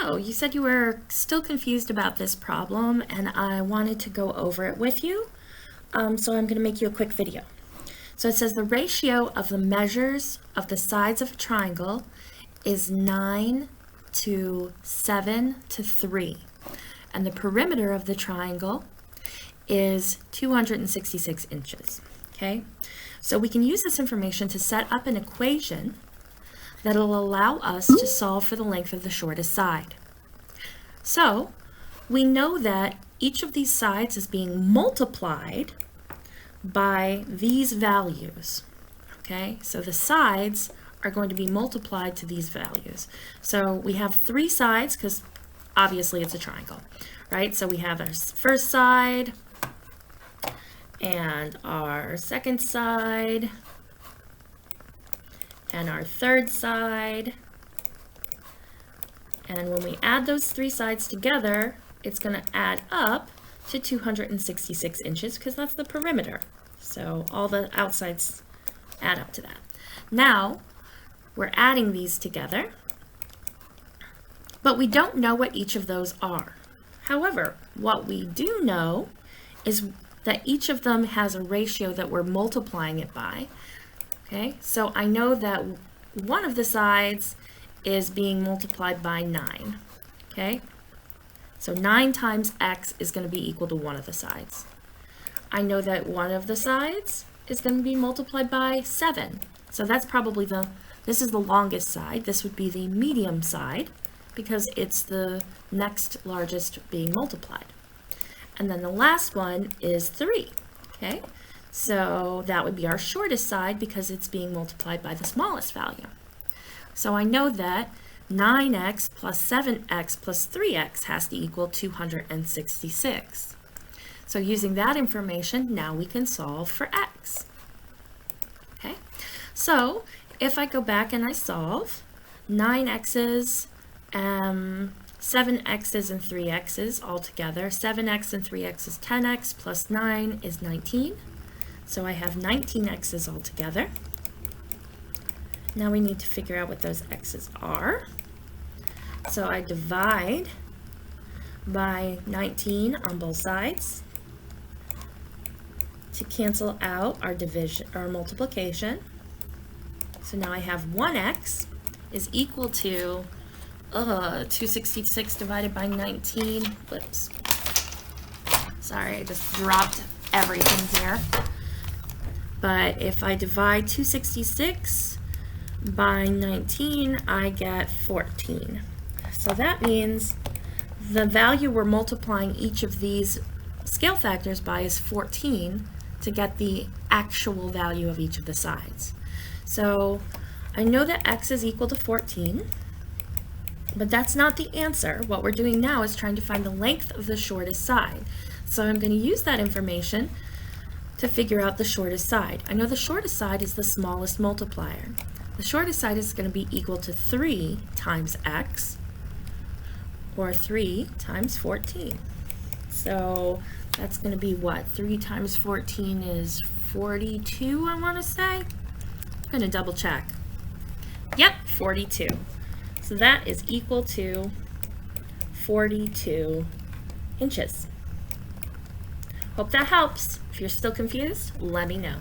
So you said you were still confused about this problem, and I wanted to go over it with you. So I'm going to make you a quick video. So it says the ratio of the measures of the sides of a triangle is 9 to 7 to 3. And the perimeter of the triangle is 266 inches. Okay, so we can use this information to set up an equation that'll allow us to solve for the length of the shortest side. So we know that each of these sides is being multiplied by these values. Okay, so the sides are going to be multiplied to these values. So we have 3 sides because obviously it's a triangle, right? So we have our first side and our second side and our third side. And when we add those 3 sides together, it's going to add up to 266 inches because that's the perimeter. So all the outsides add up to that. Now, we're adding these together, but we don't know what each of those are. However, what we do know is that each of them has a ratio that we're multiplying it by. Okay, so I know that one of the sides is being multiplied by 9. Okay, so 9 times x is going to be equal to one of the sides. I know that one of the sides is going to be multiplied by 7. So that's probably this is the longest side. This would be the medium side because it's the next largest being multiplied. And then the last one is 3. Okay. So that would be our shortest side because it's being multiplied by the smallest value. So I know that 9x plus 7x plus 3x has to equal 266. So using that information, now we can solve for x. Okay, so if I go back and I solve 9x's, 7x's and 3x's all together, 7x and 3x is 10x plus 9 is 19. So I have 19x's all together. Now we need to figure out what those x's are. So I divide by 19 on both sides to cancel out our division or multiplication. So now I have 1x is equal to 266 divided by 19. Whoops. Sorry, I just dropped everything here. But if I divide 266 by 19, I get 14. So that means the value we're multiplying each of these scale factors by is 14 to get the actual value of each of the sides. So I know that x is equal to 14, but that's not the answer. What we're doing now is trying to find the length of the shortest side. So I'm going to use that information to figure out the shortest side. I know the shortest side is the smallest multiplier. The shortest side is going to be equal to 3 times x, or 3 times 14. So that's going to be what? 3 times 14 is 42, I want to say. I'm going to double check. Yep, 42. So that is equal to 42 inches. Hope that helps. If you're still confused, let me know.